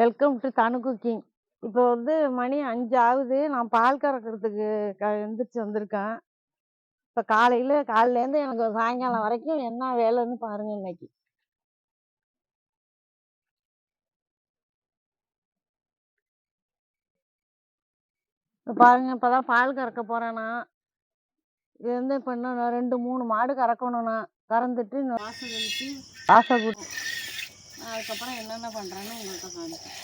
Welcome to Thanu cooking. இப்போ வந்து மணி 5 ஆகுது. நான் பால் கறக்கிறதுக்கு எந்திரிச்சு வந்திருக்கேன். இப்போ காலையிலேருந்து எனக்கு சாயங்காலம் வரைக்கும் என்ன வேலைன்னு பாருங்க இன்னைக்கு. இப்போ பாருங்க, இப்போதான் பால் கறக்க போறேன் நான். இது வந்து இப்போ இன்னும் 2-3 மாடு கறக்கணும். நான் கறந்துட்டு வாசல் கழிச்சு வாசல் கூட்டி அதுக்கப்புறம் என்னென்ன பண்ணுறேன்னு உங்கள்கிட்ட காமிப்பேன்.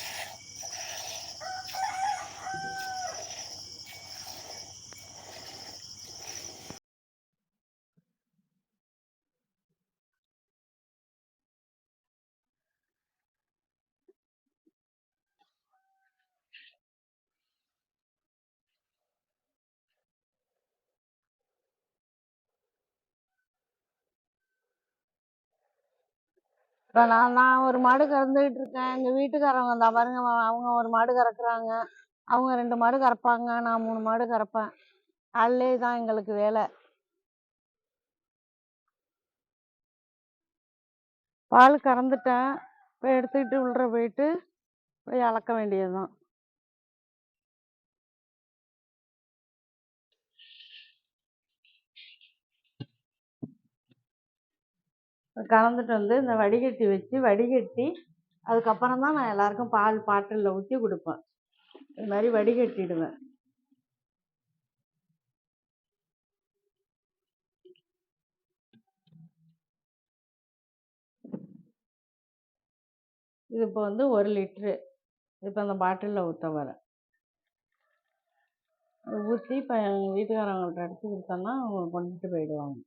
இப்போ நான் ஒரு மாடு கறந்துக்கிட்டு இருக்கேன். எங்கள் வீட்டுக்காரவங்க தான் பாருங்க, அவங்க ஒரு மாடு கறக்குறாங்க. அவங்க 2 மாடு கறப்பாங்க, நான் 3 மாடு கறப்பேன். காலையிலே தான் எங்களுக்கு வேலை. பால் கறந்துட்டேன். போய் எடுத்துக்கிட்டு உள்ள போயிட்டு போய் அளக்க வேண்டியதுதான். கறந்துட்டு வந்து இந்த வடிகட்டி வச்சு வடிகட்டி அதுக்கப்புறம் தான் நான் எல்லாருக்கும் பால் பாட்டிலில் ஊற்றி கொடுப்பேன். இது மாதிரி வடிகட்டிடுவேன். இது இப்போ வந்து 1 லிட்ரு இப்போ அந்த பாட்டிலில் ஊற்ற வரேன். ஊற்றி இப்போ எங்கள் வீட்டுக்காரவங்கள்ட்ட எடுத்து கொடுத்தோன்னா அவங்க கொண்டுட்டு போயிடுவாங்க.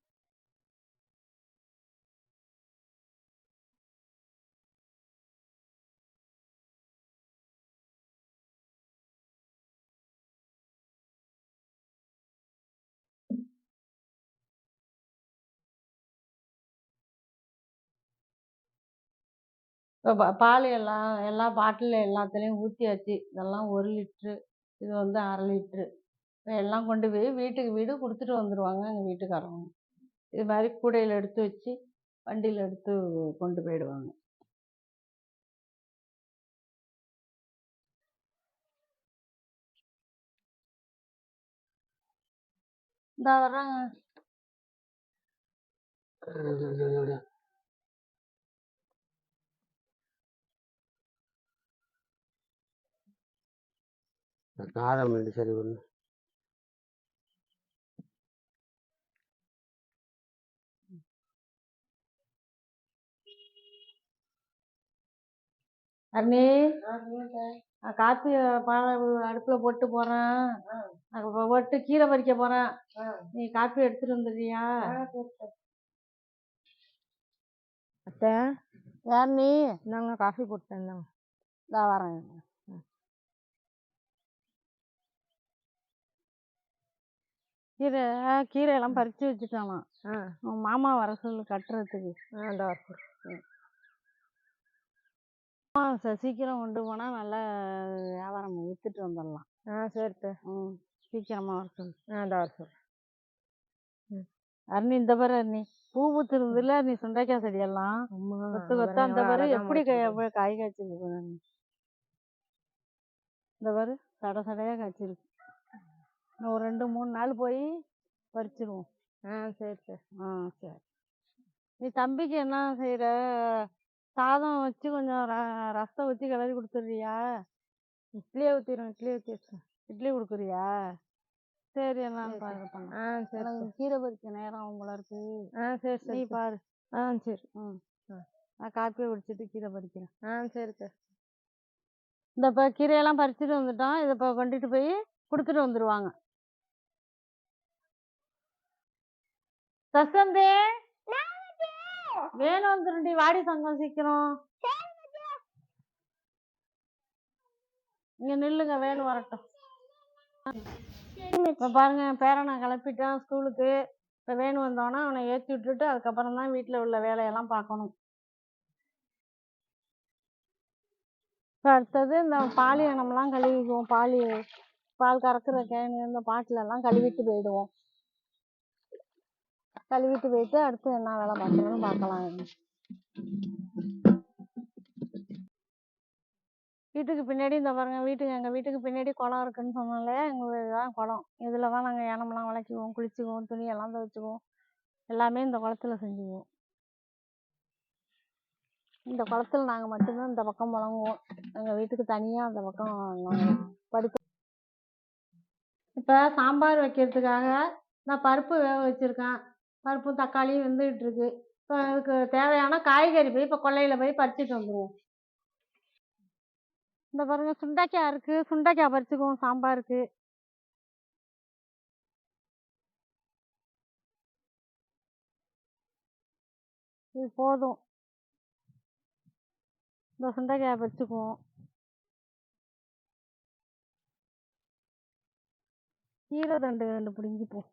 இப்போ பால் எல்லா பாட்டில் எல்லாத்துலேயும் ஊற்றியாச்சு. இதெல்லாம் 1 லிட்ரு, இது வந்து 1/2 லிட்ரு. எல்லாம் கொண்டு போய் வீட்டுக்கு வீடு கொடுத்துட்டு வந்துடுவாங்க எங்கள் வீட்டுக்காரவங்க. இது மாதிரி கூடையில் எடுத்து வச்சு வண்டியில் எடுத்து கொண்டு போயிடுவாங்க. இந்த வர்றாங்க. காரம் சரி ஒன்று. அண்ணே, காப்பி பாலை அடுப்பில் போட்டு போகிறேன். போட்டு கீரை பறிக்க போகிறேன். நீ காப்பி எடுத்துகிட்டு வந்துடுறியா? அத்தை, யார் நீ? நாங்கள் காஃபி போட்டு வந்தோம். இந்தா வரேன். கீரையெல்லாம் பறித்து வச்சுட்டாலாம். மாமா வர சொல்லு கட்டுறதுக்கு. சீக்கிரம் கொண்டு போனால் நல்லா வியாபாரம் விற்றுட்டு வந்துடலாம். சரி. சீக்கிரமாக வர சொல்லு. வர சொல்லு. அருணி, இந்த பாரு அருணி, பூ பூத்துருந்துல நீ சுண்டைக்காய் செடியெல்லாம் கொத்தா அந்த பாரு எப்படி காய் காய்ச்சிருக்கு. இந்த பாரு சடையாக காய்ச்சிருக்கு. இன்னும் ஒரு 2-3 நாள் போய் பறிச்சிருவோம். சரி. சரி. நீ தம்பிக்கு என்ன செய்கிற? சாதம் வச்சு கொஞ்சம் ரசத்தை ஊற்றி கிளறி கொடுத்துட்றியா? இட்லியே ஊற்றிடும். இட்லி கொடுக்குறியா? சரி, எல்லாம் பாரு பண்ண. சரி. கீரை பறிக்க நேரம் அவங்கள இருக்கு. சரி. நீ பாரு. சரி. நான் காப்பியை குடிச்சிட்டு கீரை பறிக்கிறேன். சரி. இந்த இப்போ கீரையெல்லாம் பறிச்சுட்டு வந்துட்டோம். இதை இப்போ கொண்டுட்டு போய் கொடுத்துட்டு வந்துடுவாங்க. சசந்தே, வேணும் வந்துருண்டி, வாடி சங்கம் சீக்கிரம். இங்கே நில்லுங்க, வேணும் வரட்டும். இப்போ பாருங்க, பேரனை கிளப்பிட்டான் ஸ்கூலுக்கு. இப்போ வேணும் வந்தோன்னா அவனை ஏற்றி விட்டுட்டு அதுக்கப்புறம் தான் வீட்டில் உள்ள வேலையெல்லாம் பார்க்கணும். இப்போ அடுத்தது இந்த பாலியனம்லாம் கழுவிக்குவோம். பால் கறக்கிற கேனு இந்த பாட்டிலெல்லாம் கழுவிட்டு போயிடுவோம். கழுவிட்டு போயிட்டு அடுத்து என்ன வேலை பார்க்கணும்னு பார்க்கலாம். வீட்டுக்கு பின்னாடி இந்த பாருங்க, எங்கள் வீட்டுக்கு பின்னாடி குளம் இருக்குன்னு சொன்னாலே எங்கள் இதுதான் குளம். இதில் தான் நாங்கள் ஏனமெல்லாம் விளக்குவோம், குளிச்சுக்குவோம், துணியெல்லாம் துவைச்சுக்குவோம். எல்லாமே இந்த குளத்துல செஞ்சுக்குவோம். இந்த குளத்துல நாங்கள் மட்டும்தான் இந்த பக்கம் முழங்குவோம். எங்கள் வீட்டுக்கு தனியாக அந்த பக்கம் படுத்து. இப்போ சாம்பார் வைக்கிறதுக்காக நான் பருப்பு வேக வச்சுருக்கேன். பருப்பும் தக்காளியும் வெந்துக்கிட்டு இருக்கு. இப்போ அதுக்கு தேவையான காய்கறி போய் இப்போ கொல்லையில் போய் பறிச்சுட்டு வந்துடுவோம். இந்த பாருங்க, சுண்டைக்காய் இருக்குது, சுண்டைக்காய் பறிச்சுக்குவோம் சாம்பாருக்கு. இது போதும். இந்த சுண்டைக்காயை பறிச்சுக்குவோம். கீரை தண்டு 2 பிடுங்கிப்போம்.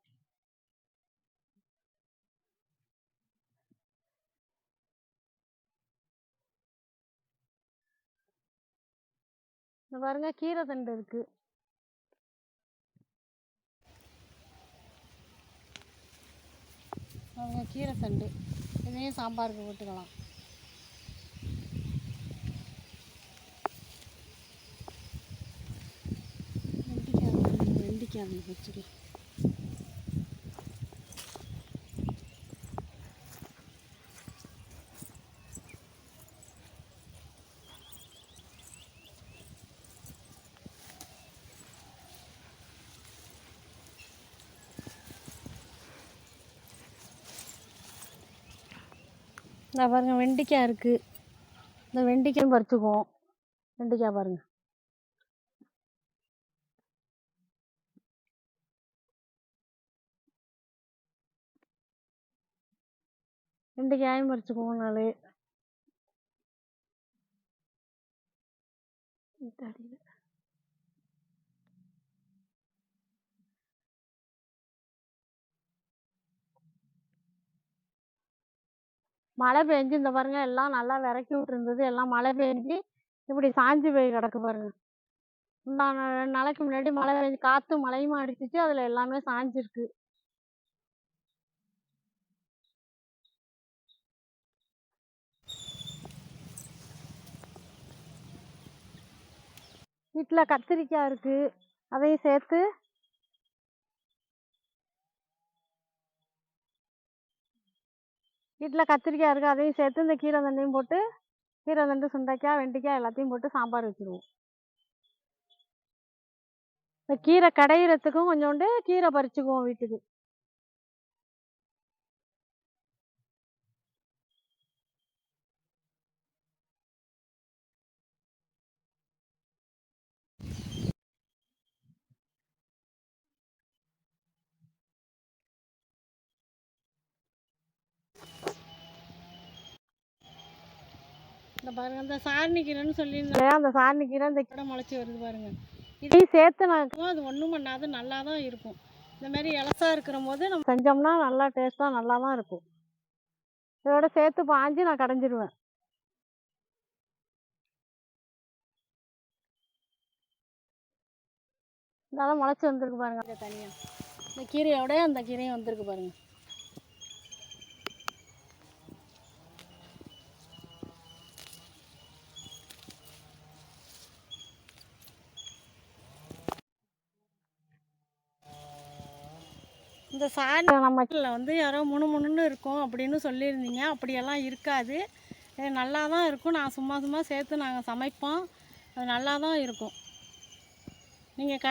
இந்த பாருங்க, கீரை தண்டு இருக்கு. பாருங்க, கீரை தண்டு இதையும் சாம்பாருக்கு போட்டுக்கலாம். வெண்டிக்காய் வச்சுக்கலாம். இந்த பாருங்க, வெண்டிக்காய் இருக்குது. இந்த வெண்டிக்காயும் பறிச்சுக்குவோம். வெண்டிக்காய் பாருங்க. வெண்டிக்காயும் பறிச்சுக்குவோம். மழை பெஞ்சு இந்த பாருங்க, எல்லாம் நல்லா விறக்கி விட்டுருந்தது. எல்லாம் மழை பெஞ்சு இப்படி சாஞ்சு போய் கிடக்கு பாருங்க. உண்டான 2 நாளைக்கு முன்னாடி மழை பெஞ்சு காற்று மழையுமா அடிச்சிச்சு. அதில் எல்லாமே சாஞ்சிருக்கு. வீட்டில் கத்திரிக்காய் இருக்குது, அதையும் சேர்த்து இந்த கீரை தண்டையும் போட்டு, கீரை தண்டு, சுண்டைக்காய், வெண்டைக்காய் எல்லாத்தையும் போட்டு சாம்பார் வச்சுருவோம். இந்த கீரை கடையிறதுக்கும் கொஞ்சோண்டு கீரை பறிச்சுக்குவோம் வீட்டுக்கு. இந்த பாருங்க, இந்த சாரணி கீரைன்னு சொல்லியிருந்தேன். அந்த சாரணி கீரை இந்த கீரை முளைச்சி வருது பாருங்க. இதையும் சேர்த்து நாங்கள் அது ஒன்றும் பண்ணாது, நல்லா தான் இருக்கும். இந்த மாதிரி இலசா இருக்கிற போது நம்ம செஞ்சோம்னா நல்லா டேஸ்ட்டாக நல்லா தான் இருக்கும். இதோட சேர்த்து பாஞ்சு நான் கடைஞ்சிடுவேன். இதெல்லாம் முளைச்சி வந்துருக்கு பாருங்க. தனியாக இந்த கீரையோட அந்த கீரையும் வந்திருக்கு பாருங்க. இந்த சாணி நம்ம வந்து யாரோ முணுமுணுன்னு இருக்கும் அப்படின்னு சொல்லியிருந்தீங்க. அப்படியெல்லாம் இருக்காது, நல்லா தான் இருக்கும். நான் சும்மா சேர்த்து நாங்கள் சமைப்போம். அது நல்லா தான் இருக்கும். நீங்கள்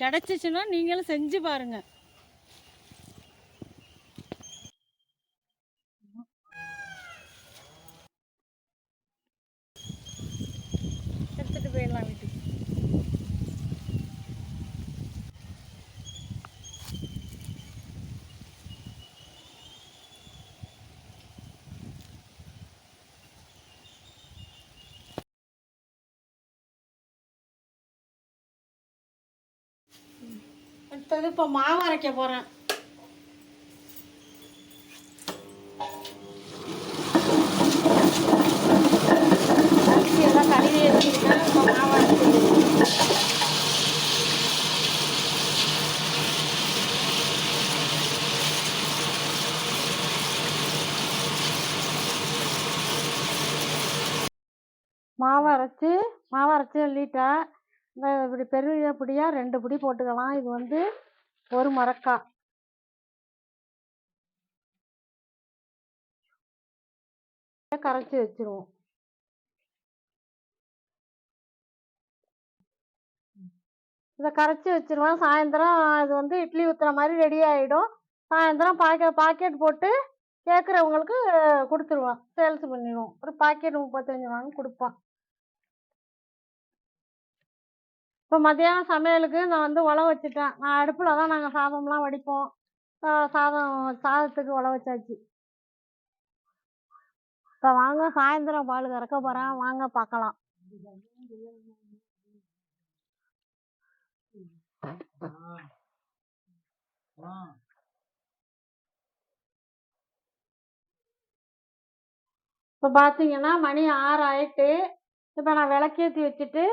கிடச்சிச்சின்னா நீங்களும் செஞ்சு பாருங்கள். எடுத்துகிட்டு போயிடலாம் வீட்டுக்கு. அடுத்தது இப்போ மாவு அரைக்க போகிறேன். அரிசி எல்லாம் கழுவி வச்சுருக்கேன். இப்போ மாவு அரைச்சிக்கிறேன். மாவு அரைச்சி மாவு அரைச்சி அள்ளிட்டேன். இந்த இப்படி பெரிய பிடியாக 2 பிடி போட்டுக்கலாம். இது வந்து ஒரு மரக்காய். கரைச்சி வச்சுருவோம். இதை கரைச்சி வச்சுருவேன். சாயந்தரம் இது வந்து இட்லி ஊற்றுற மாதிரி ரெடி ஆகிடும். சாயந்தரம் பாக்கெட் போட்டு கேட்குறவங்களுக்கு கொடுத்துருவேன். சேல்ஸ் பண்ணிடுவோம். ஒரு பாக்கெட் 35 ரூபான்னு கொடுப்பேன். இப்போ மத்தியானம் சமையலுக்கு நான் வந்து உழ வச்சுட்டேன். நான் அடுப்பில் தான் நாங்கள் சாதம்லாம் வடிப்போம். சாதத்துக்கு உழ வச்சாச்சு. இப்போ வாங்க சாயந்தரம் பால் கறக்க போகிறேன். வாங்க பார்க்கலாம். இப்போ பார்த்தீங்கன்னா மணி 6 ஆயிட்டு. இப்போ நான் விளக்கேற்றி வச்சுட்டு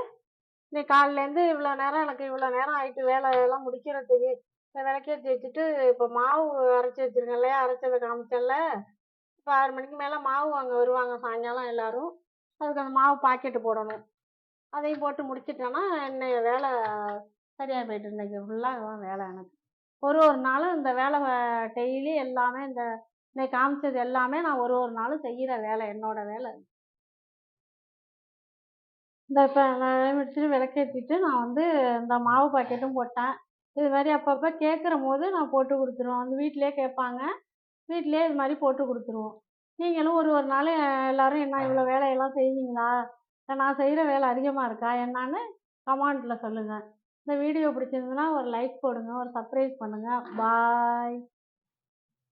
இன்னைக்கு காலையிலேருந்து இவ்வளோ நேரம் எனக்கு இவ்வளோ நேரம் ஆயிட்டு வேலையெல்லாம் முடிக்கிறதுக்கு. இப்போ விளக்கேற்றி வச்சுட்டு இப்போ மாவு அரைச்சி வச்சுருக்கேன் இல்லையா, அரைச்சதை காமிச்சேன்ல. இப்போ 6 மணிக்கு மேலே மாவு வாங்க வருவாங்க சாயங்காலம் எல்லாரும். அதுக்கு அந்த மாவு பாக்கெட்டு போடணும். அதையும் போட்டு முடிச்சிட்டேன்னா இன்னைய வேலை சரியாக போயிட்டு. இன்னைக்கு ஃபுல்லாக இதுதான் வேலை எனக்கு. ஒரு நாளும் இந்த வேலை டெய்லி எல்லாமே இன்னைக்கு காமிச்சது எல்லாமே நான் ஒரு நாளும் செய்கிற வேலை, என்னோட வேலை. இந்த இப்போ நான் வச்சுட்டு விளக்கேற்றிட்டு நான் வந்து இந்த மாவு பாக்கெட்டும் போட்டேன். இது மாதிரி அப்பப்போ கேட்குற போது நான் போட்டு கொடுத்துருவேன். வந்து வீட்டிலே கேட்பாங்க. வீட்டிலே இது மாதிரி போட்டு கொடுத்துருவோம். நீங்களும் ஒரு நாள் எல்லோரும் என்ன இவ்வளோ வேலையெல்லாம் செய்வீங்களா, நான் செய்கிற வேலை அதிகமாக இருக்கா என்னான்னு கமெண்ட்டில் சொல்லுங்கள். இந்த வீடியோ பிடிச்சிருந்துன்னா ஒரு லைக் போடுங்க, ஒரு சப்ஸ்கிரைப் பண்ணுங்கள். பாய்.